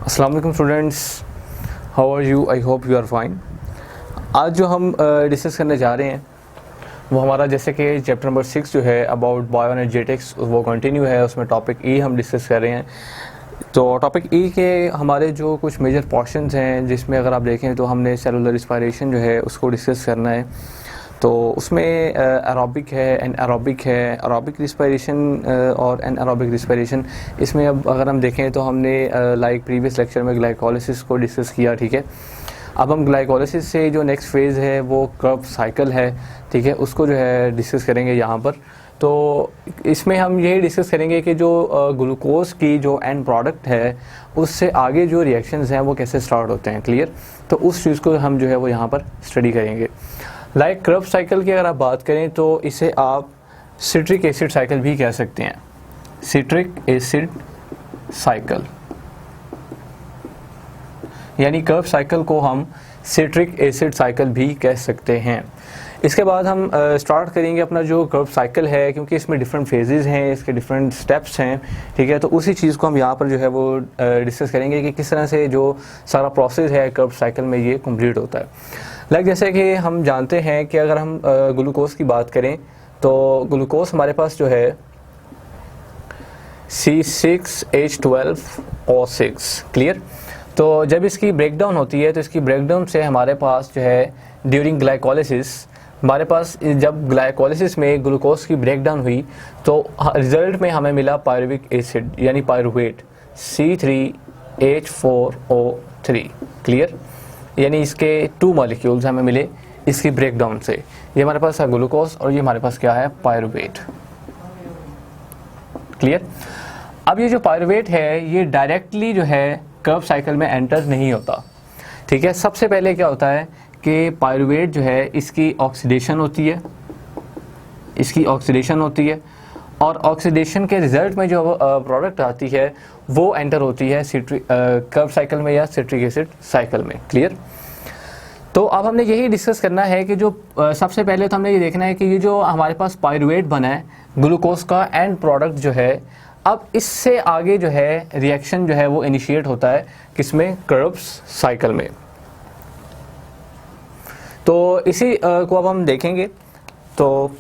अस्सलाम वालेकुम students, how are you? I hope you are fine. आज जो हम डिस्कस करने जा रहे हैं वो हमारा जैसे कि चैप्टर नंबर 6 जो है अबाउट बायोएनर्जेटिक्स वो कंटिन्यू है। उसमें टॉपिक ई हम डिस्कस कर रहे हैं। तो टॉपिक ई के हमारे जो कुछ मेजर पोर्शंस हैं जिसमें अगर आप देखें तो हमने सेलुलर रिस्पायरेशन जो है उसको डिस्कस करना है। तो उसमें एरोबिक है, एनारोबिक है, एरोबिक रिस्पायरेशन और एनारोबिक रिस्पायरेशन। इसमें अब अगर हम देखें तो हमने लाइक प्रीवियस लेक्चर में ग्लाइकोलिसिस को डिस्कस किया, ठीक है। अब हम ग्लाइकोलिसिस से जो नेक्स्ट फेज़ है वो कर्ब साइकिल है, ठीक है, उसको जो है डिस्कस करेंगे यहाँ पर। तो इसमें हम यही डिस्कस करेंगे कि जो ग्लूकोज की जो एंड प्रोडक्ट है उससे आगे जो रिएक्शंस हैं वो कैसे स्टार्ट होते हैं, क्लियर। तो उस चीज़ को हम जो है वो यहाँ पर स्टडी करेंगे। लाइक कर्ब साइकिल की अगर आप बात करें तो इसे आप सिट्रिक एसिड साइकिल भी कह सकते हैं। सिट्रिक एसिड साइकिल यानी कर्ब साइकिल को हम सिट्रिक एसिड साइकिल भी कह सकते हैं। इसके बाद हम स्टार्ट करेंगे अपना जो कर्ब साइकिल है, क्योंकि इसमें डिफरेंट फेजेस हैं, इसके डिफरेंट स्टेप्स हैं, ठीक है। तो उसी चीज़ को हम यहाँ पर जो है वो डिस्कस करेंगे कि किस तरह से जो सारा प्रोसेस है कर्ब साइकिल में ये कंप्लीट होता है। लाइक जैसे कि हम जानते हैं कि अगर हम ग्लूकोज की बात करें तो ग्लूकोज हमारे पास जो है C6H12O6, क्लियर। तो जब इसकी ब्रेकडाउन होती है तो इसकी ब्रेकडाउन से हमारे पास जो है ड्यूरिंग ग्लाइकोलिसिस हमारे पास जब ग्लाइकोलिसिस में ग्लूकोज की ब्रेकडाउन हुई तो रिजल्ट में हमें मिला पायरुविक एसिड यानी पायरुवेट C3H4O3, क्लियर। यानी इसके 2 मॉलिक्यूल्स हमें मिले इसकी ब्रेकडाउन से। ये हमारे पास है ग्लूकोज और ये हमारे पास क्या है, पायरुवेट, क्लियर। अब ये जो पायरुवेट है ये डायरेक्टली जो है कर्ब साइकिल में एंटर नहीं होता, ठीक है। सबसे पहले क्या होता है कि पायरुवेट जो है इसकी ऑक्सीडेशन होती है, और ऑक्सीडेशन के रिजल्ट में जो प्रोडक्ट आती है वो एंटर होती है कर्ब साइकिल में या सिट्रिक एसिड साइकिल में, क्लियर। तो अब हमने यही डिस्कस करना है कि जो सबसे पहले तो हमने ये देखना है कि ये जो हमारे पास पायरुवेट बना है ग्लूकोज का एंड प्रोडक्ट जो है, अब इससे आगे जो है रिएक्शन जो है वो इनिशिएट होता है किसमें, कर्ब साइकिल में। तो इसी को अब हम देखेंगे। तो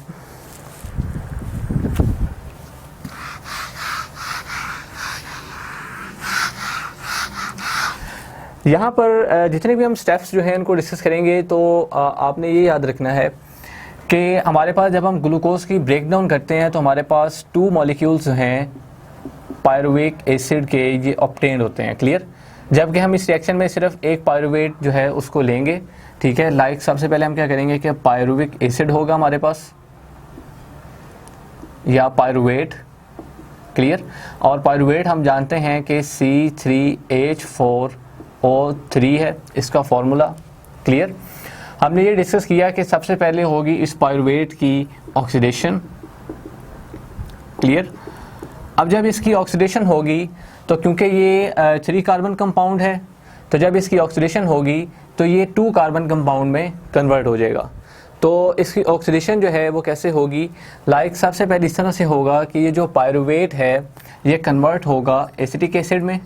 यहाँ पर जितने भी हम स्टेप्स जो हैं उनको डिस्कस करेंगे तो आपने ये याद रखना है कि हमारे पास जब हम ग्लूकोज की ब्रेकडाउन करते हैं तो हमारे पास 2 मॉलिक्यूल्स हैं पायरुविक एसिड के, ये ऑब्टेन्ड होते हैं, क्लियर। जबकि हम इस रिएक्शन में सिर्फ एक पायरुवेट जो है उसको लेंगे, ठीक है। लाइक सबसे पहले हम क्या करेंगे कि पायरुविक एसिड होगा हमारे पास या पायरुवेट, क्लियर। और पायरुवेट हम जानते हैं कि C3H4O3 है इसका फॉर्मूला, क्लियर। हमने ये डिस्कस किया कि सबसे पहले होगी इस पायरुवेट की ऑक्सीडेशन, क्लियर। अब जब इसकी ऑक्सीडेशन होगी तो क्योंकि ये 3 कार्बन कंपाउंड है तो जब इसकी ऑक्सीडेशन होगी तो ये 2 कार्बन कंपाउंड में कन्वर्ट हो जाएगा। तो इसकी ऑक्सीडेशन जो है वो कैसे होगी, लाइक सबसे पहले इस तरह से होगा कि ये जो पायरुवेट है ये कन्वर्ट होगा एसिटिक एसिड में,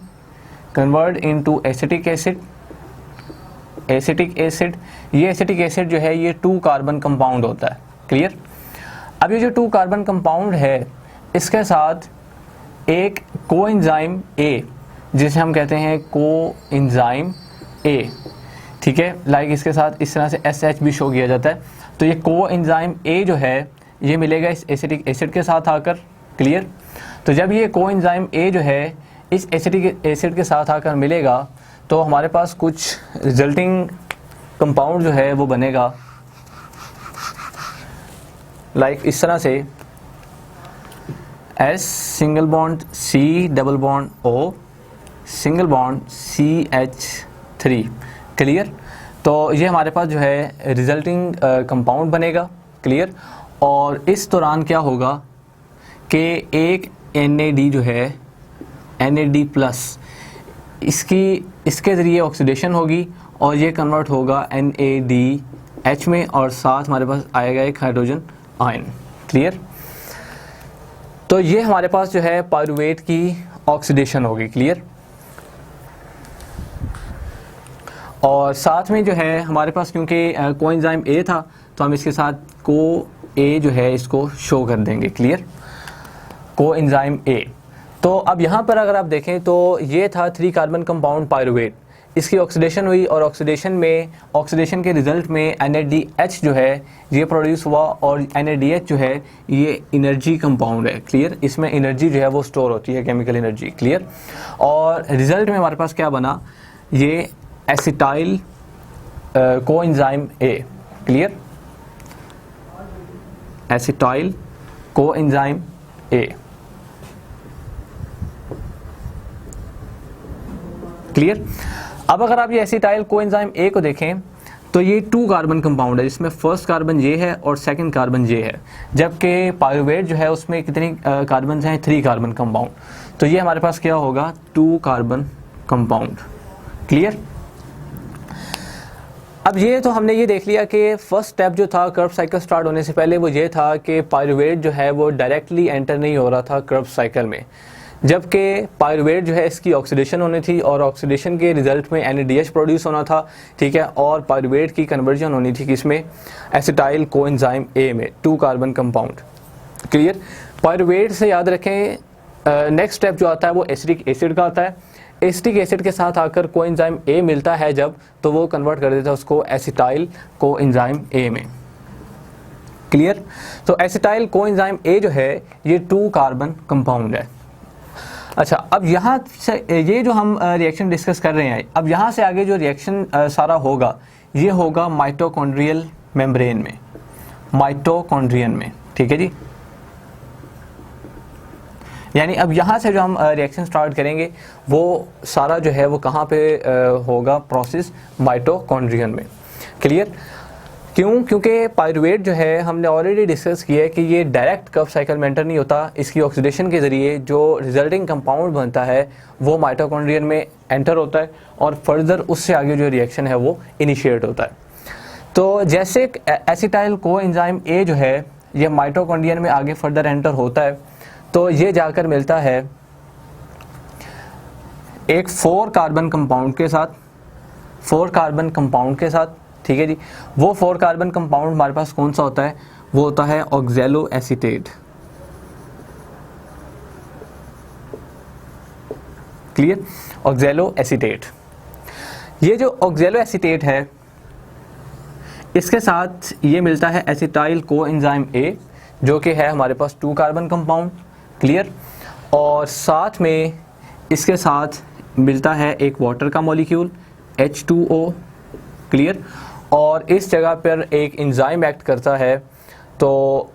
कन्वर्ट इनटू एसिटिक एसिड। ये एसिटिक एसिड जो है ये 2 कार्बन कंपाउंड होता है, क्लियर। अब ये जो 2 कार्बन कंपाउंड है इसके साथ एक कोएंजाइम ए जिसे हम कहते हैं कोएंजाइम ए, ठीक है। लाइक इसके साथ इस तरह से SH भी शो किया जाता है। तो ये कोएंजाइम ए जो है ये मिलेगा इस एसिटिक एसिड के साथ आकर, क्लियर। तो जब ये कोएंजाइम ए जो है इस एसिटिक एसिड के साथ आकर मिलेगा तो हमारे पास कुछ रिजल्टिंग कंपाउंड जो है वो बनेगा लाइक इस तरह से S single bond C double bond O single bond CH3, clear. तो ये हमारे पास जो है रिजल्टिंग कंपाउंड बनेगा, क्लियर। और इस दौरान क्या होगा कि एक NAD जो है NAD प्लस इसके ज़रिए ऑक्सीडेशन होगी और ये कन्वर्ट होगा NADH में और साथ हमारे पास आएगा एक हाइड्रोजन आयन, क्लियर। तो ये हमारे पास जो है पायरुवेट की ऑक्सीडेशन होगी, क्लियर। और साथ में जो है हमारे पास क्योंकि कोएंजाइम ए था तो हम इसके साथ को ए जो है इसको शो कर देंगे। Clear, coenzyme A. तो अब यहाँ पर अगर आप देखें तो ये था 3 कार्बन कंपाउंड पायरुवेट, इसकी ऑक्सीडेशन हुई और ऑक्सीडेशन के रिजल्ट में NADH जो है ये प्रोड्यूस हुआ और NADH जो है ये एनर्जी कंपाउंड है। क्लियर, इसमें एनर्जी जो है वो स्टोर होती है, केमिकल एनर्जी। क्लियर, और रिजल्ट में हमारे पास क्या बना, ये acetyl coenzyme A. Clear, acetyl coenzyme A. Clear, अब अगर आप ये एसिटाइल कोएंजाइम ए को देखें तो ये 2 कार्बन कंपाउंड है, जिसमें फर्स्ट कार्बन ये है और सेकंड कार्बन ये है, जबकि पायरुवेट जो है उसमें कितनी कार्बन हैं, 3 कार्बन कंपाउंड। तो ये हमारे पास क्या होगा, 2 कार्बन कंपाउंड। क्लियर, अब ये तो हमने ये देख लिया कि फर्स्ट स्टेप जो था कर्व साइकिल स्टार्ट होने से पहले वो ये था कि पायरुवेट जो है वो डायरेक्टली एंटर नहीं हो रहा था कर्व साइकिल में, जबकि पायरुवेट जो है इसकी ऑक्सीडेशन होनी थी और ऑक्सीडेशन के रिजल्ट में NADH प्रोड्यूस होना था। ठीक है, और पायरुवेट की कन्वर्जन होनी थी किसमें, एसिटाइल कोएंजाइम ए में, 2 कार्बन कंपाउंड। क्लियर, पायरुवेट से याद रखें नेक्स्ट स्टेप जो आता है वो एसिटिक एसिड का आता है। एसिटिक एसिड के साथ आकर कोएंजाइम ए मिलता है जब, तो वो कन्वर्ट कर देता है उसको एसिटाइल कोएंजाइम ए में। क्लियर, तो एसिटाइल कोएंजाइम ए जो है ये 2 कार्बन कंपाउंड है। अच्छा, अब यहाँ से ये जो हम रिएक्शन डिस्कस कर रहे हैं, अब यहाँ से आगे जो रिएक्शन सारा होगा ये होगा माइटोकॉन्ड्रियल मेम्ब्रेन में, माइटोकॉन्ड्रियन में। ठीक है जी, यानी अब यहाँ से जो हम रिएक्शन स्टार्ट करेंगे वो सारा जो है वो कहाँ पे होगा, प्रोसेस माइटोकॉन्ड्रियन में। क्लियर, क्यों, क्योंकि पायरुवेट जो है हमने ऑलरेडी डिस्कस किया है कि ये डायरेक्ट कर्व साइकिल में एंटर नहीं होता, इसकी ऑक्सीडेशन के ज़रिए जो रिजल्टिंग कंपाउंड बनता है वो माइटोकॉन्ड्रियन में एंटर होता है और फर्दर उससे आगे जो रिएक्शन है वो इनिशिएट होता है। तो जैसे एसिटाइल कोएंजाइम ए जो है ये माइटोकॉन्ड्रियन में आगे फर्दर एंटर होता है तो ये जाकर मिलता है एक 4 कार्बन कंपाउंड के साथ, 4 कार्बन कंपाउंड के साथ। ठीक है जी, वो 4 कार्बन कंपाउंड हमारे पास कौन सा होता है, वो होता है oxalo acetate. Clear, oxalo acetate. ये जो ऑक्सैलो एसीटेट है इसके साथ ये मिलता है एसिटाइल कोएंजाइम ए जो कि है हमारे पास 2 कार्बन कंपाउंड। क्लियर, और साथ में इसके साथ मिलता है एक वाटर का मॉलिक्यूल H2O। क्लियर, और इस जगह पर एक एंजाइम एक्ट करता है, तो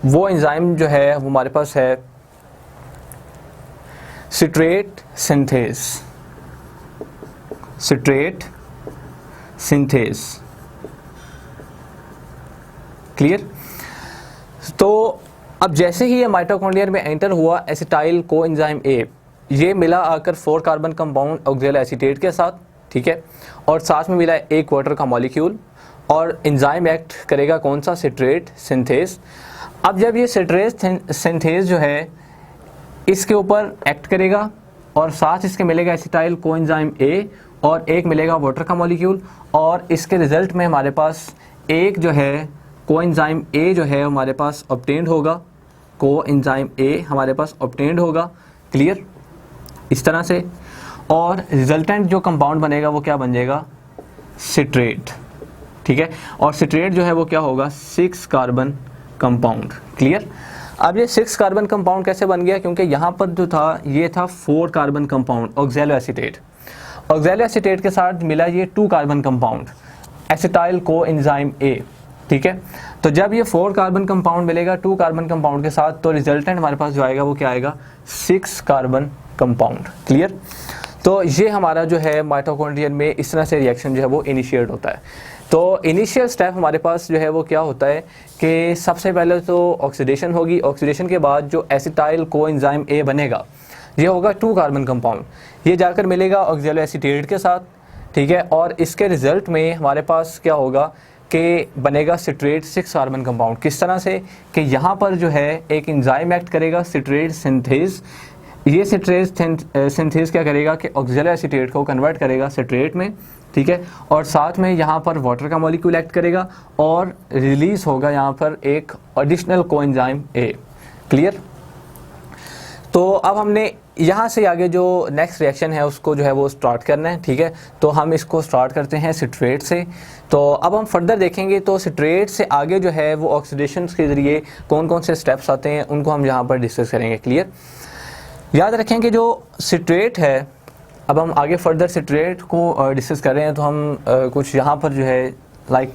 वो एंजाइम जो है वो हमारे पास है citrate synthase, citrate synthase. Clear, तो अब जैसे ही ये माइटोकॉन्ड्रिया में एंटर हुआ एसिटाइल कोएंजाइम ए, ये मिला आकर 4 कार्बन कंपाउंड ऑक्सैलो एसीटेट के साथ। ठीक है, और साथ में मिला एक वाटर का मॉलिक्यूल और एंजाइम एक्ट करेगा कौन सा, सिट्रेट सिंथेस। अब जब ये सिट्रेट सिंथेस जो है इसके ऊपर एक्ट करेगा और साथ इसके मिलेगा एसिटाइल कोएंजाइम ए और एक मिलेगा वाटर का मॉलिक्यूल, और इसके रिजल्ट में हमारे पास एक जो है कोएंजाइम ए जो है हमारे पास ऑब्टेन्ड होगा, कोएंजाइम ए हमारे पास ऑब्टेन्ड होगा। क्लियर, इस तरह से, और रिजल्टेंट जो कंपाउंड बनेगा वो क्या बन जाएगा, सिट्रेट। ठीक है, और सिट्रेट जो है वो क्या होगा, 6 कार्बन कंपाउंड। क्लियर, अब ये 6 कार्बन कंपाउंड कैसे बन गया, क्योंकि यहाँ पर जो था ये था 4 carbon compound oxalo acetate. Oxalo acetate के साथ मिला ये 2 carbon compound acetyl coenzyme A. ठीक है, तो जब ये 4 कार्बन कंपाउंड मिलेगा 2 कार्बन कंपाउंड के साथ, तो रिजल्टेंट हमारे पास जो आएगा वो क्या आएगा, 6 कार्बन कंपाउंड। क्लियर, तो ये हमारा जो है माइटोकॉन्ड्रियन में इस तरह से रिएक्शन जो है वो इनिशिएट होता है। तो इनिशियल स्टेप हमारे पास जो है वो क्या होता है कि सबसे पहले तो ऑक्सीडेशन होगी, ऑक्सीडेशन के बाद जो एसिटाइल कोएंजाइम ए बनेगा ये होगा 2 कार्बन कंपाउंड, ये जाकर मिलेगा ऑक्सैलो एसीटेट के साथ। ठीक है, और इसके रिजल्ट में हमारे पास क्या होगा कि बनेगा सिट्रेट 6 कार्बन कंपाउंड। किस तरह से कि यहाँ पर जो है एक एंजाइम एक्ट करेगा सिट्रेट सिंथेस, ये सिट्रेट सिंथेस क्या करेगा कि ऑक्जेलो एसीटेट को कन्वर्ट करेगा सिट्रेट में, ठीक है, और साथ में यहाँ पर वाटर का मॉलिक्यूल एक्ट करेगा और रिलीज होगा यहाँ पर एक एडिशनल कोएंजाइम ए। क्लियर। तो अब हमने यहाँ से आगे जो नेक्स्ट रिएक्शन है उसको जो है वो स्टार्ट करना है, ठीक है। तो हम इसको स्टार्ट करते हैं सिट्रेट से। तो अब हम फर्दर देखेंगे तो सिट्रेट से आगे जो है वो ऑक्सीडेशन के ज़रिए कौन कौन से स्टेप्स आते हैं उनको हम यहाँ पर डिस्कस करेंगे। क्लियर। याद रखें कि जो सिट्रेट है, अब हम आगे फर्दर सिट्रेट को डिस्कस कर रहे हैं तो हम कुछ यहाँ पर जो है लाइक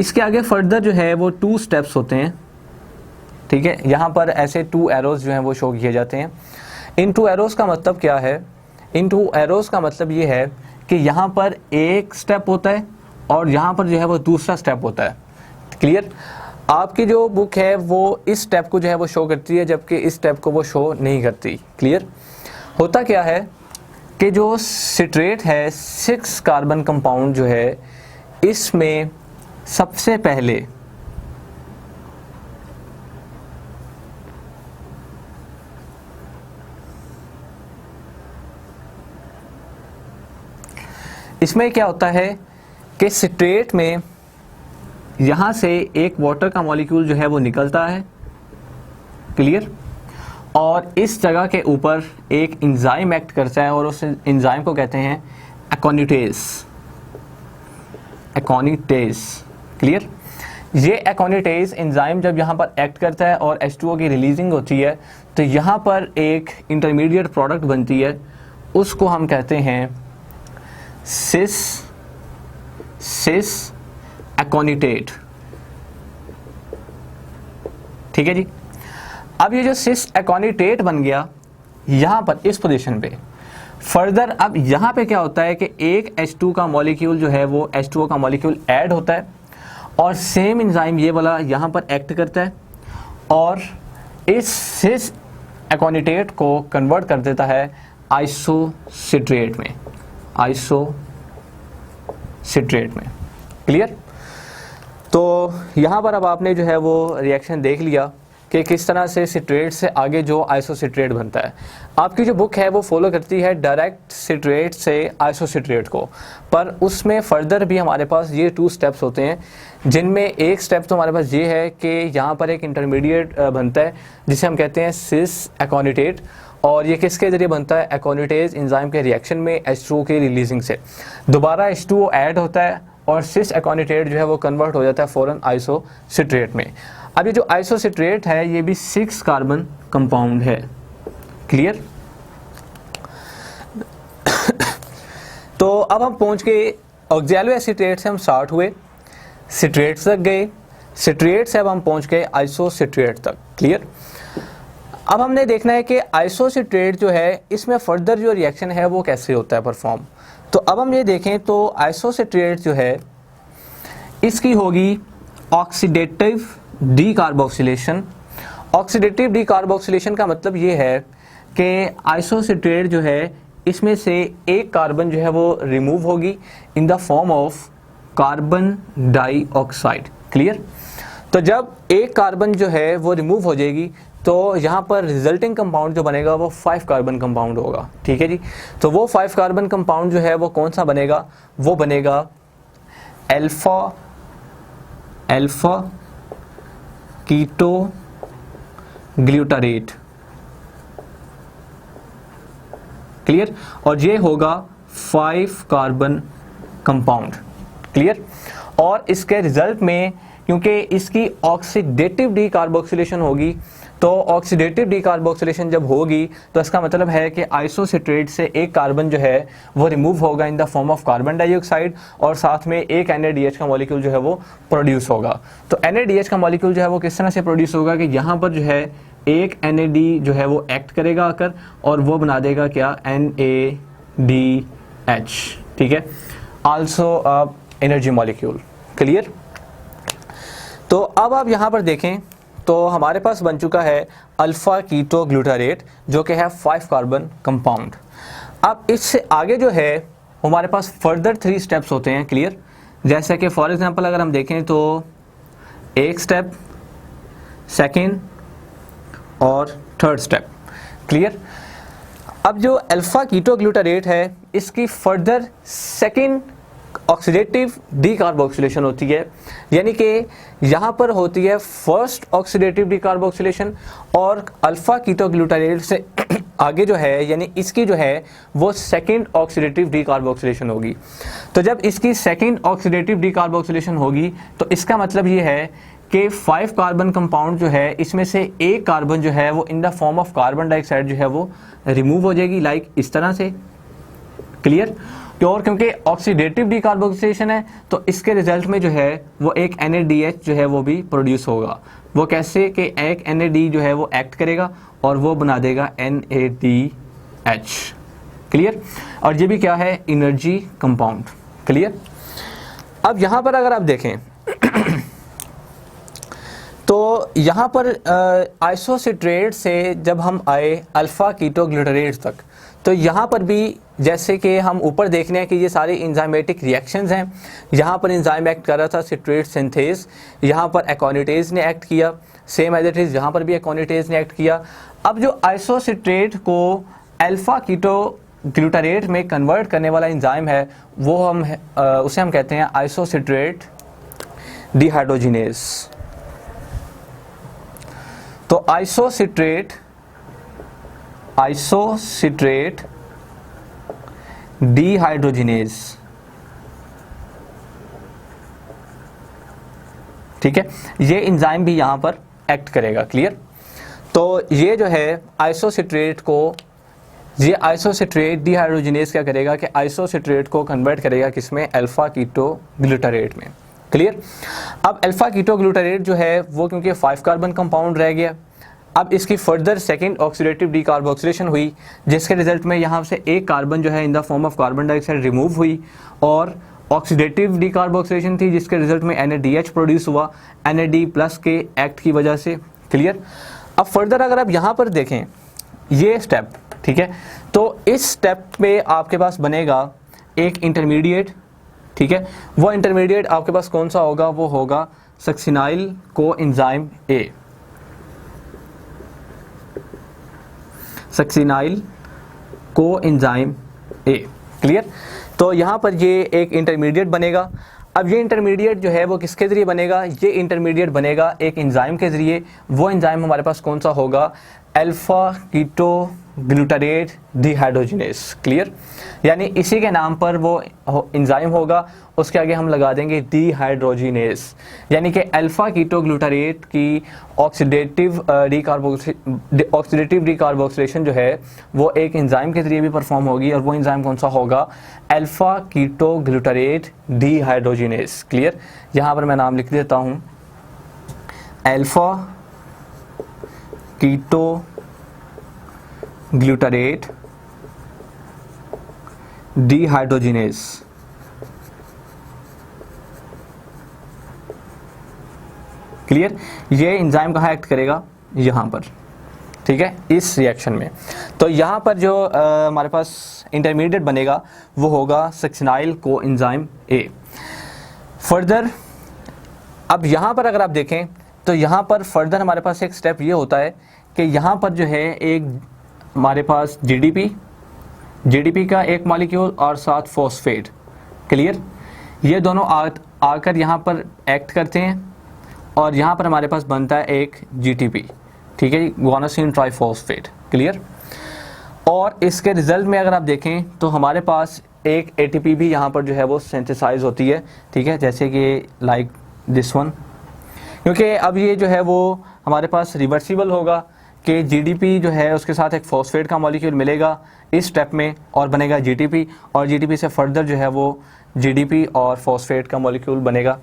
इसके आगे फर्दर जो है वो 2 स्टेप्स होते हैं, ठीक है। यहाँ पर ऐसे 2 एरोज जो हैं वो शो किए जाते हैं। इन 2 एरोज का मतलब क्या है? इन 2 एरोज का मतलब ये है कि यहाँ पर एक स्टेप होता है और यहाँ पर जो है वो दूसरा स्टेप होता है। क्लियर। आपकी जो बुक है वो इस स्टेप को जो है वो शो करती है जबकि इस स्टेप को वो शो नहीं करती। क्लियर। होता क्या है कि जो सिट्रेट है 6 कार्बन कंपाउंड जो है इसमें सबसे पहले इसमें क्या होता है कि सिट्रेट में यहाँ से एक वाटर का मॉलिक्यूल जो है वो निकलता है। क्लियर। और इस जगह के ऊपर एक एंजाइम एक्ट करता है और उस एंजाइम को कहते हैं एकोनिटेज। एकोनिटेज। क्लियर। ये एकोनिटेज एंजाइम जब यहाँ पर एक्ट करता है और H2O की रिलीजिंग होती है तो यहाँ पर एक इंटरमीडिएट प्रोडक्ट बनती है, उसको हम कहते हैं सिस एकोनिटेट। ठीक है जी। अब ये जो सिस एकोनिटेट बन गया यहाँ पर इस पोजीशन पे, फर्दर अब यहाँ पे क्या होता है कि एक H2 का मॉलिक्यूल जो है वो H2O का मॉलिक्यूल ऐड होता है और सेम एंजाइम ये वाला यहाँ पर एक्ट करता है और इस सिस एकोनिटेट को कन्वर्ट कर देता है आइसोसिट्रेट में। आइसोसिट्रेट में। क्लियर। तो यहाँ पर अब आपने जो है वो रिएक्शन देख लिया कि किस तरह से सिट्रेट से आगे जो आइसोसिट्रेट बनता है। आपकी जो बुक है वो फॉलो करती है डायरेक्ट सिट्रेट से आइसोसिट्रेट को, पर उसमें फर्दर भी हमारे पास ये 2 स्टेप्स होते हैं जिनमें एक स्टेप तो हमारे पास ये है कि यहाँ पर एक इंटरमीडिएट बनता है जिसे हम कहते हैं सिस एकोनिटेट, और ये किसके ज़रिए बनता है? एकोनिटेज एंजाइम के रिएक्शन में H2O के रिलीजिंग से दोबारा H2O ऐड होता है और सिस एकोनिटेट जो है वो कन्वर्ट हो जाता है फ़ौरन आइसोसिट्रेट में। अब ये जो आइसोसिट्रेट है ये भी 6 कार्बन कंपाउंड है। क्लियर। तो अब हम पहुंच गए ऑक्सैलो एसीटेट से हम स्टार्ट हुए, सिट्रेट तक गए, सिट्रेट से अब हम पहुंच गए आइसोसिट्रेट तक। क्लियर। अब हमने देखना है कि आइसोसिट्रेट जो है इसमें फर्दर जो रिएक्शन है वो कैसे होता है परफॉर्म। तो अब हम ये देखें तो आइसोसिट्रेट जो है इसकी होगी ऑक्सीडेटिव डीकार्बोक्सिलेशन। ऑक्सीडेटिव डीकार्बोक्सिलेशन का मतलब ये है कि आइसोसिट्रेट जो है इसमें से एक कार्बन जो है वो रिमूव होगी in the form of carbon dioxide. Clear. तो जब एक कार्बन जो है वो रिमूव हो जाएगी तो यहाँ पर रिजल्टिंग कंपाउंड जो बनेगा वो 5 कार्बन कंपाउंड होगा। ठीक है जी। तो वो 5 कार्बन कंपाउंड जो है वो कौन सा बनेगा? वो बनेगा अल्फा कीटो ग्लूटारेट। क्लियर। और ये होगा 5 कार्बन कंपाउंड। क्लियर। और इसके रिजल्ट में क्योंकि इसकी ऑक्सीडेटिव डीकार्बोक्सिलेशन होगी तो ऑक्सीडेटिव डीकार्बोक्सिलेशन जब होगी तो इसका मतलब है कि आइसोसिट्रेट से एक कार्बन जो है वो रिमूव होगा in the form of carbon dioxide और साथ में एक NaDH का मॉलिक्यूल जो है वो प्रोड्यूस होगा। तो NaDH का मॉलिक्यूल जो है वो किस तरह से प्रोड्यूस होगा कि यहाँ पर जो है एक NAD जो है वो एक्ट करेगा आकर और वो बना देगा क्या? NaDH। ठीक है। Also energy molecule. क्लियर। तो अब आप यहाँ पर देखें तो हमारे पास बन चुका है अल्फा कीटो ग्लूटारेट जो कि है 5 कार्बन कंपाउंड। अब इससे आगे जो है हमारे पास फर्दर 3 स्टेप्स होते हैं। क्लियर। जैसे कि फॉर एग्जांपल अगर हम देखें तो एक स्टेप, सेकंड और थर्ड स्टेप। क्लियर। अब जो अल्फा कीटो ग्लूटारेट है इसकी फर्दर सेकेंड ऑक्सीडेटिव डीकार्बोक्सिलेशन होती है, यानी कि यहाँ पर होती है फर्स्ट ऑक्सीडेटिव डीकार्बोक्सिलेशन और अल्फा कीटो ग्लूटारेट से आगे जो है यानी इसकी जो है वो सेकेंड ऑक्सीडेटिव डीकार्बोक्सिलेशन होगी। तो जब इसकी सेकेंड ऑक्सीडेटिव डीकार्बोक्सिलेशन होगी तो इसका मतलब ये है कि 5 कार्बन कंपाउंड जो है इसमें से एक कार्बन जो है वो in the form of carbon dioxide जो है वो रिमूव हो जाएगी, लाइक इस तरह से। क्लियर। और क्योंकि ऑक्सीडेटिव डीकार्बोक्सिलेशन है तो इसके रिजल्ट में जो है वो एक NADH जो है वो भी प्रोड्यूस होगा। वो कैसे कि एक NAD जो है वो एक्ट करेगा और वो बना देगा NADH। क्लियर। और ये भी क्या है, एनर्जी कंपाउंड। क्लियर। अब यहाँ पर अगर आप देखें तो यहाँ पर आइसोसिट्रेट से जब हम आए अल्फा कीटो ग्लूटारेट तक, तो यहाँ पर भी जैसे कि हम ऊपर देख रहे हैं कि ये सारे इंजाइमेटिक रिएक्शंस हैं। यहाँ पर इंजाइम एक्ट कर रहा था सिट्रेट सिंथेज, यहाँ पर एकोनिटेज ने एक्ट किया, सेम एज इट इज यहाँ पर भी एकोनिटेज ने एक्ट किया। अब जो आइसोसिट्रेट को अल्फा कीटो ग्लूटारेट में कन्वर्ट करने वाला इंजाइम है वो उसे हम कहते हैं आइसोसिट्रेट डिहाइड्रोजिनेज। तो आइसोसिट्रेट डिहाइड्रोजिनेज, ठीक है, ये एंजाइम भी यहां पर एक्ट करेगा। क्लियर। तो ये जो है आइसोसिट्रेट डिहाइड्रोजिनेज क्या करेगा कि आइसोसिट्रेट को कन्वर्ट करेगा किसमें, अल्फा कीटो ग्लूटारेट में। क्लियर। अब अल्फा कीटो ग्लूटारेट जो है वो क्योंकि 5 कार्बन कंपाउंड रह गया, अब इसकी फर्दर सेकेंड ऑक्सीडेटिव डीकार्बोक्सिलेशन हुई जिसके रिजल्ट में यहाँ से एक कार्बन जो है in the form of carbon dioxide remove हुई और ऑक्सीडेटिव डीकार्बोक्सिलेशन थी जिसके रिजल्ट में NADH प्रोड्यूस हुआ NAD प्लस के एक्ट की वजह से। क्लियर। अब फर्दर अगर आप यहाँ पर देखें ये स्टेप, ठीक है, तो इस स्टेप में आपके पास बनेगा एक इंटरमीडिएट। ठीक है, वो इंटरमीडिएट आपके पास कौन सा होगा, वो होगा succinyl coenzyme A। Succinyl coenzyme A। Clear. तो यहाँ पर ये एक इंटरमीडिएट बनेगा। अब ये इंटरमीडिएट जो है वो किसके ज़रिए बनेगा, ये इंटरमीडिएट बनेगा एक एंजाइम के ज़रिए। वो एंजाइम हमारे पास कौन सा होगा, alpha keto glutarate dehydrogenase. Clear. यानी इसी के नाम पर वो एंजाइम होगा, उसके आगे हम लगा देंगे डिहाइड्रोजिनेज, यानी कि अल्फा कीटो ग्लूटारेट की ऑक्सीडेटिव डीकार्बोक्सिलेशन जो है वो एक एंजाइम के जरिए भी परफॉर्म होगी और वो एंजाइम कौन सा होगा, alpha keto glutarate dehydrogenase. Clear. यहाँ पर मैं नाम लिख देता हूँ, alpha keto glutarate dehydrogenase. Clear. ये एंजाइम कहाँ एक्ट करेगा, यहाँ पर। ठीक है, इस रिएक्शन में। तो यहाँ पर जो हमारे पास इंटरमीडिएट बनेगा वो होगा सक्सिनाइल कोएंजाइम A। फर्दर अब यहाँ पर अगर आप देखें तो यहाँ पर फर्दर हमारे पास एक स्टेप ये होता है कि यहाँ पर जो है एक हमारे पास GDP का एक मॉलिक्यूल और साथ फॉस्फेट। क्लियर। ये दोनों आकर यहाँ पर एक्ट करते हैं और यहाँ पर हमारे पास बनता है एक GTP। ठीक है, गुआनोसिन ट्राइफॉस्फेट। क्लियर। और इसके रिजल्ट में अगर आप देखें तो हमारे पास एक ATP भी यहाँ पर जो है वो सिंथेसाइज होती है। ठीक है, जैसे कि लाइक दिस वन, क्योंकि अब ये जो है वो हमारे पास रिवर्सिबल होगा कि GDP जो है उसके साथ एक फॉस्फेट का मॉलिक्यूल मिलेगा इस स्टेप में और बनेगा GTP, और GTP से फर्दर जो है वो GDP और फॉस्फेट का मॉलिक्यूल बनेगा।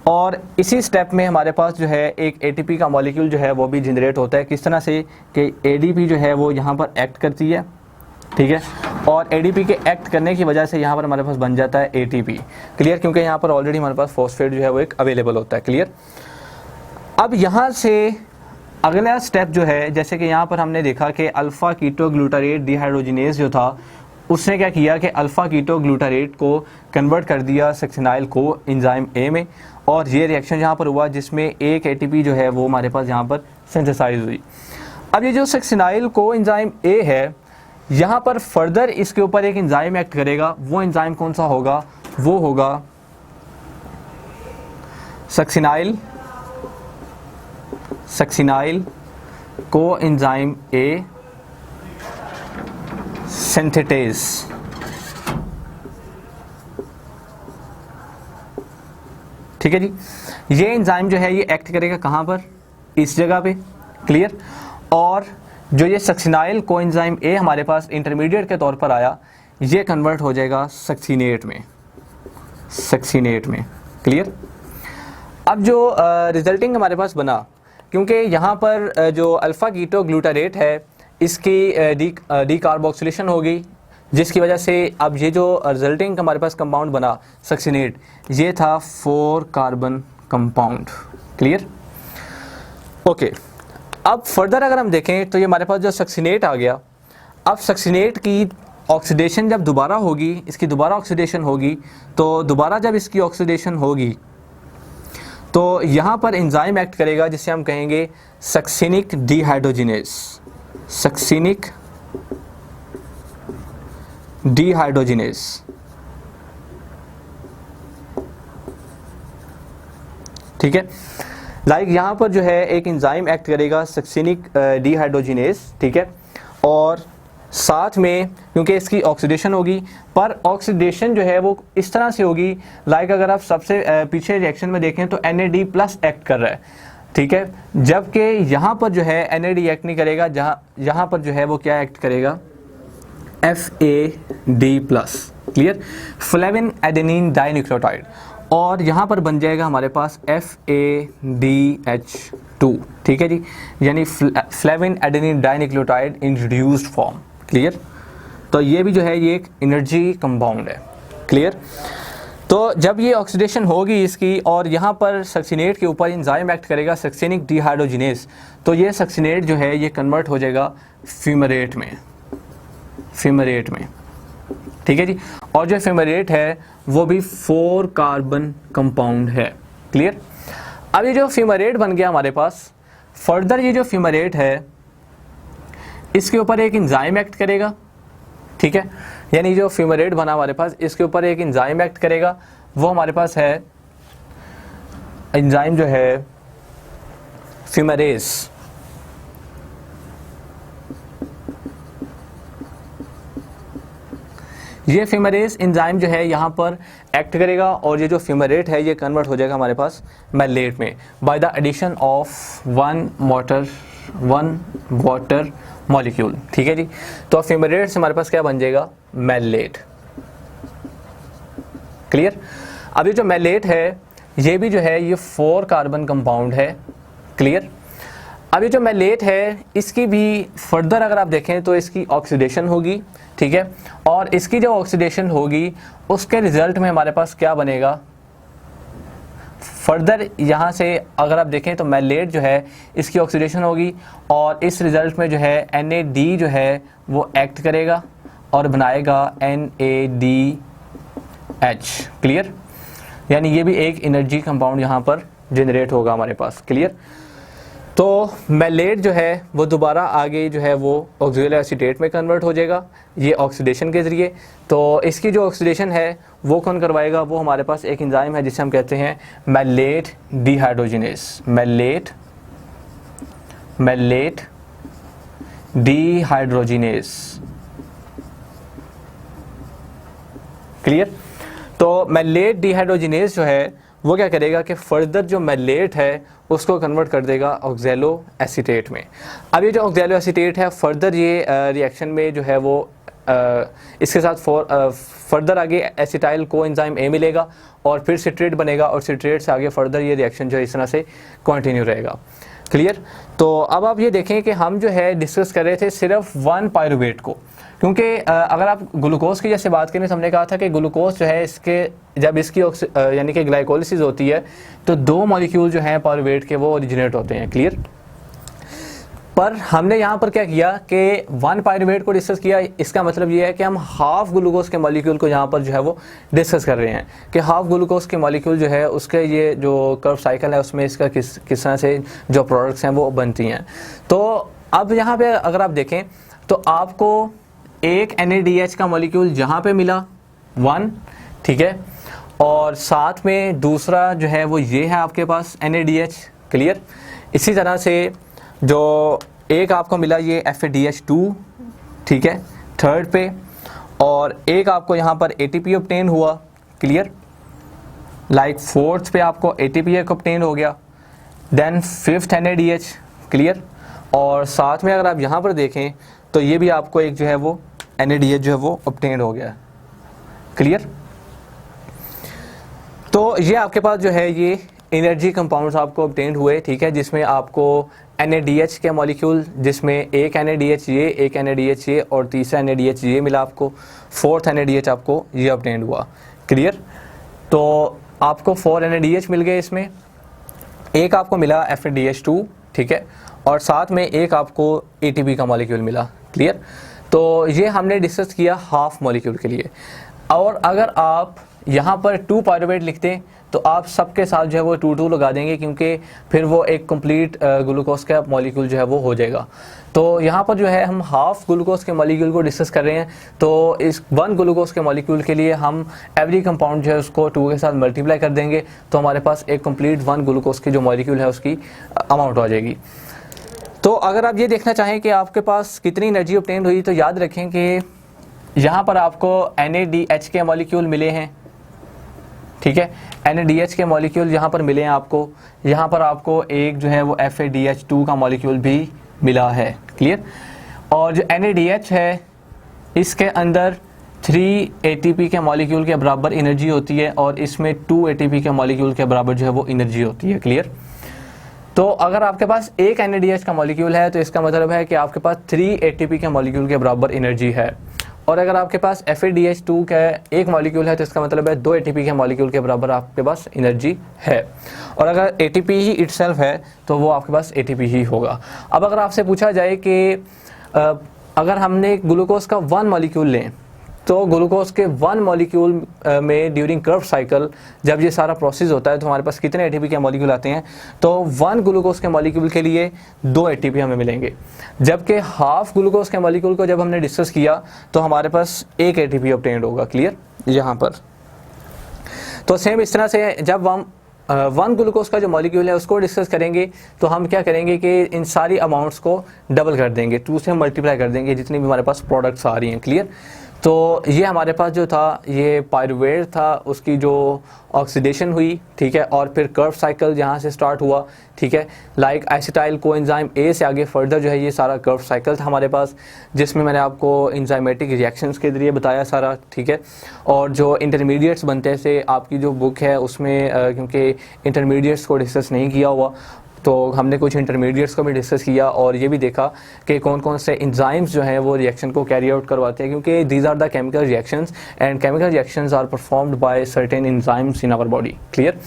और इसी स्टेप में हमारे पास जो है एक ATP का मॉलिक्यूल जो है वो भी जनरेट होता है। किस तरह से कि ADP जो है वो यहाँ पर एक्ट करती है। ठीक है, और ADP के एक्ट करने की वजह से यहाँ पर हमारे पास बन जाता है ATP। क्लियर, क्योंकि यहाँ पर ऑलरेडी हमारे पास फॉस्फेट जो है वो एक अवेलेबल होता है। क्लियर। अब यहाँ से अगला स्टेप जो है, जैसे कि यहाँ पर हमने देखा कि अल्फा कीटो ग्लूटारेट डिहाइड्रोजिनेज जो था उसने क्या किया कि अल्फा कीटो ग्लूटारेट को कन्वर्ट कर दिया सक्सिनाइल कोएंजाइम A में, और ये रिएक्शन यहाँ पर हुआ जिसमें एक ATP जो है वो हमारे पास यहाँ पर सिंथेसाइज हुई। अब ये जो सक्सिनाइल कोएंजाइम ए है, यहाँ पर फर्दर इसके ऊपर एक एंजाइम एक्ट करेगा। वो एंजाइम कौन सा होगा? वो होगा सक्सिनाइल कोएंजाइम ए सिंथेटेज। ठीक है जी, ये एंजाइम जो है ये एक्ट करेगा कहाँ पर? इस जगह पे। क्लियर। और जो ये सक्सिनाइल कोएंजाइम ए हमारे पास इंटरमीडिएट के तौर पर आया, ये कन्वर्ट हो जाएगा सक्सीनेट में। क्लियर। अब जो रिजल्टिंग हमारे पास बना, क्योंकि यहाँ पर जो अल्फ़ा कीटो ग्लूटारेट है इसकी डी कार्बोक्सिलेशन होगी, जिसकी वजह से अब ये जो रिजल्टिंग हमारे पास कंपाउंड बना सक्सीनेट, ये था 4 कार्बन कंपाउंड। क्लियर। ओके, अब फर्दर अगर हम देखें तो ये हमारे पास जो सक्सीनेट आ गया, अब सक्सीनेट की ऑक्सीडेशन जब दोबारा होगी, इसकी दोबारा ऑक्सीडेशन होगी, तो दोबारा जब इसकी ऑक्सीडेशन होगी तो यहाँ पर एंजाइम एक्ट करेगा जिसे हम कहेंगे सक्सिनिक डिहाइड्रोजिनेज। ठीक है, लाइक यहाँ पर जो है एक एंजाइम एक्ट करेगा सक्सिनिक डिहाइड्रोजिनेज। ठीक है, और साथ में क्योंकि इसकी ऑक्सीडेशन होगी, पर ऑक्सीडेशन जो है वो इस तरह से होगी, लाइक अगर आप सबसे पीछे रिएक्शन में देखें तो NAD+ एक्ट कर रहा है। ठीक है, जबकि यहाँ पर जो है NAD एक्ट नहीं करेगा, यहाँ पर जो है वो क्या एक्ट करेगा? FAD+। Clear. Flavin adenine dinucleotide, और यहाँ पर बन जाएगा हमारे पास FADH2। ठीक है जी, यानी फ्लेविन एडेनिन डाइन्यूक्लियोटाइड इन रिड्यूस्ड फॉर्म। क्लियर। तो ये भी जो है ये एक एनर्जी कंपाउंड है। क्लियर। तो जब ये ऑक्सीडेशन होगी इसकी, और यहाँ पर सक्सीनेट के ऊपर एंजाइम एक्ट करेगा सक्सिनिक डिहाइड्रोजिनेज, तो ये सक्सीनेट जो है ये कन्वर्ट हो जाएगा फ्यूमरेट में। ठीक है जी, और जो फ्यूमरेट है वो भी 4 कार्बन कंपाउंड है। क्लियर। अब ये जो फ्यूमरेट बन गया हमारे पास, फर्दर ये जो फ्यूमरेट है इसके ऊपर एक एंजाइम एक्ट करेगा। ठीक है, यानी जो फ्यूमरेट बना हमारे पास, इसके ऊपर एक एंजाइम एक्ट करेगा। वो हमारे पास है एंजाइम जो है फ्यूमरेज। ये फ्यूमरेज एंजाइम जो है यहाँ पर एक्ट करेगा, और ये जो फ्यूमरेट है ये कन्वर्ट हो जाएगा हमारे पास मैलेट में by the addition of one water molecule. ठीक है जी, तो फ्यूमरेट से हमारे पास क्या बन जाएगा? मैलेट। क्लियर। अब ये जो मैलेट है ये भी जो है ये 4 कार्बन कंपाउंड है। क्लियर। अब ये जो मैलेट है इसकी भी फर्दर अगर आप देखें तो इसकी ऑक्सीडेशन होगी। ठीक है, और इसकी जो ऑक्सीडेशन होगी उसके रिजल्ट में हमारे पास क्या बनेगा? फर्दर यहाँ से अगर आप देखें तो मैलेट जो है इसकी ऑक्सीडेशन होगी, और इस रिजल्ट में जो है NAD जो है वो एक्ट करेगा और बनाएगा NADH। क्लियर। यानी ये भी एक एनर्जी कंपाउंड यहाँ पर जनरेट होगा हमारे पास। क्लियर। तो मैलेट जो है वो दोबारा आगे जो है वो ऑक्सैलो एसीटेट में कन्वर्ट हो जाएगा, ये ऑक्सीडेशन के ज़रिए। तो इसकी जो ऑक्सीडेशन है वो कौन करवाएगा? वो हमारे पास एक एंजाइम है जिसे हम कहते हैं malate dehydrogenase. Malate dehydrogenase. Clear. तो मैलेट डिहाइड्रोजिनेज जो है वो क्या करेगा कि फर्दर जो मैलेट है उसको कन्वर्ट कर देगा ऑक्सैलो एसीटेट में। अब ये जो ऑक्सैलो एसीटेट है फर्दर ये रिएक्शन में जो है वो इसके साथ फर्दर आगे एसिटाइल कोएंजाइम ए मिलेगा, और फिर सिट्रेट बनेगा, और सिट्रेट से आगे फर्दर ये रिएक्शन जो है इस तरह से कंटिन्यू रहेगा। क्लियर। तो अब आप ये देखें कि हम जो है डिस्कस कर रहे थे सिर्फ 1 पायरुवेट को, क्योंकि अगर आप ग्लूकोज की जैसे बात करें तो हमने कहा था कि ग्लूकोज जो है इसके जब इसकी यानी कि ग्लाइकोलिसिस होती है तो 2 मॉलिक्यूल जो हैं पायरुवेट के वो ओरिजिनेट होते हैं। क्लियर। पर हमने यहाँ पर क्या किया कि 1 पायरुवेट को डिस्कस किया। इसका मतलब ये है कि हम हाफ ग्लूकोज के मॉलिक्यूल को यहाँ पर जो है वो डिस्कस कर रहे हैं कि हाफ ग्लूकोज के मॉलिक्यूल जो है उसके ये जो कर्व साइकिल है उसमें इसका किस तरह से जो प्रोडक्ट्स हैं वो बनती हैं। तो अब यहाँ पे अगर आप देखें तो आपको एक NADH का मॉलिक्यूल जहाँ पे मिला 1, ठीक है, और साथ में दूसरा जो है वो ये है आपके पास NADH, क्लियर। इसी तरह से जो एक आपको मिला ये FADH2, ठीक है, थर्ड पे, और एक आपको यहाँ पर ATP ऑब्टेन हुआ, क्लियर, लाइक फोर्थ पे आपको ATP ऑब्टेन हो गया, देन फिफ्थ NADH, क्लियर, और साथ में अगर आप यहाँ पर देखें तो ये भी आपको एक जो है वो NADH जो है वो ऑब्टेन हो गया, क्लियर। तो ये आपके पास जो है ये एनर्जी कंपाउंड्स आपको ऑब्टेन हुए, ठीक है, जिसमें आपको NADH के मॉलिक्यूल, जिसमें एक NADH ये, एक NADH ये और तीसरा NADH ये मिला आपको, फोर्थ NADH आपको ये ऑब्टेन हुआ, क्लियर। तो आपको 4 NADH मिल गए, इसमें एक आपको मिला FADH2, ठीक है, और साथ में एक आपको ATP का मॉलिक्यूल मिला, क्लियर। तो ये हमने डिस्कस किया हाफ मॉलिक्यूल के लिए। और अगर आप यहाँ पर 2 पायरुवेट लिखते हैं तो आप सबके साथ जो है वो 2 लगा देंगे, क्योंकि फिर वो एक कंप्लीट ग्लूकोज का मॉलिक्यूल जो है वो हो जाएगा। तो यहाँ पर जो है हम हाफ ग्लूकोज के मॉलिक्यूल को डिस्कस कर रहे हैं, तो इस 1 ग्लूकोज के मॉलिक्यूल के लिए हम एवरी कंपाउंड जो है उसको 2 के साथ मल्टीप्लाई कर देंगे, तो हमारे पास एक कंप्लीट 1 ग्लूकोज की जो मॉलिक्यूल है उसकी अमाउंट आ जाएगी। तो अगर आप ये देखना चाहें कि आपके पास कितनी एनर्जी ऑब्टेन हुई, तो याद रखें कि यहाँ पर आपको NADH के मॉलिक्यूल मिले हैं, ठीक है, NADH के मॉलिक्यूल यहाँ पर मिले हैं आपको, यहाँ पर आपको एक जो है वो FADH2 का मॉलिक्यूल भी मिला है, क्लियर। और जो NADH है इसके अंदर 3 ATP के मॉलिक्यूल के बराबर एनर्जी होती है और इसमें 2 ATP के मॉलिक्यूल के बराबर जो है वो एनर्जी होती है, क्लियर। तो अगर आपके पास एक NADH का मॉलिक्यूल है तो इसका मतलब है कि आपके पास 3 ATP के मॉलिक्यूल के बराबर एनर्जी है, और अगर आपके पास FADH2 का एक मॉलिक्यूल है तो इसका मतलब है 2 ATP के मॉलिक्यूल के बराबर आपके पास एनर्जी है, और अगर ATP ही इटसेल्फ है तो वो आपके पास ATP ही होगा। अब अगर आपसे पूछा जाए कि अगर हमने ग्लूकोज का 1 मॉलिक्यूल लें तो ग्लूकोज के 1 मॉलिक्यूल में ड्यूरिंग कर्व साइकिल जब ये सारा प्रोसेस होता है तो हमारे पास कितने ATP के मॉलिक्यूल आते हैं, तो 1 ग्लूकोज के मॉलिक्यूल के लिए 2 ATP हमें मिलेंगे, जबकि हाफ ग्लूकोज के मॉलिक्यूल को जब हमने डिस्कस किया तो हमारे पास 1 ATP ऑब्टेन्ड होगा, क्लियर यहाँ पर। तो सेम इस तरह से जब हम 1 ग्लूकोज का जो मॉलिक्यूल है उसको डिस्कस करेंगे तो हम क्या करेंगे कि इन सारी अमाउंट्स को डबल कर देंगे, 2 से मल्टीप्लाई कर देंगे जितनी भी हमारे पास प्रोडक्ट्स आ रही हैं, क्लियर। तो ये हमारे पास जो था ये पायरुवेट था, उसकी जो ऑक्सीडेशन हुई, ठीक है, और फिर कर्व साइकिल यहाँ से स्टार्ट हुआ, ठीक है, लाइक एसिटाइल कोएंजाइम A से आगे फर्दर जो है ये सारा कर्व साइकिल था हमारे पास, जिसमें मैंने आपको एंजाइमेटिक रिएक्शंस के जरिए बताया सारा, ठीक है। और जो इंटरमीडिएट्स बनते थे, आपकी जो बुक है उसमें क्योंकि इंटरमीडिएट्स को डिस्कस नहीं किया हुआ तो हमने कुछ इंटरमीडिएट्स को भी डिस्कस किया और ये भी देखा कि कौन कौन से एंजाइम्स जो हैं वो रिएक्शन को कैरी आउट करवाते हैं, क्योंकि these are the chemical reactions and chemical reactions are performed by certain enzymes in our body, clear.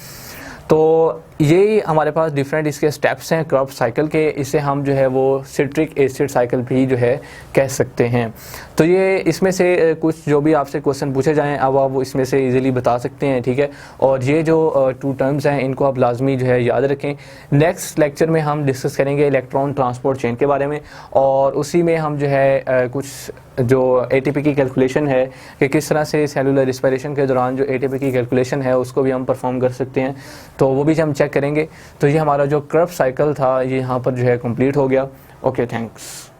तो ये हमारे पास डिफरेंट इसके स्टेप्स हैं कर्व साइकिल के, इसे हम जो है वो सिट्रिक एसिड साइकिल भी जो है कह सकते हैं। तो ये इसमें से कुछ जो भी आपसे क्वेश्चन पूछे जाएं अब आप वो इसमें से इजीली बता सकते हैं, ठीक है। और ये जो 2 टर्म्स हैं इनको आप लाजमी जो है याद रखें। नेक्स्ट लेक्चर में हम डिस्कस करेंगे इलेक्ट्रॉन ट्रांसपोर्ट चेन के बारे में, और उसी में हम जो है कुछ जो ATP की कैलकुलेशन है कि किस तरह से सेलुलर रिस्पिरेशन के दौरान जो ATP की कैलकुलेशन है उसको भी हम परफॉर्म कर सकते हैं, तो वो भी हम चेक करेंगे। तो ये हमारा जो कर्व साइकिल था ये यहाँ पर जो है कंप्लीट हो गया। Okay, thanks.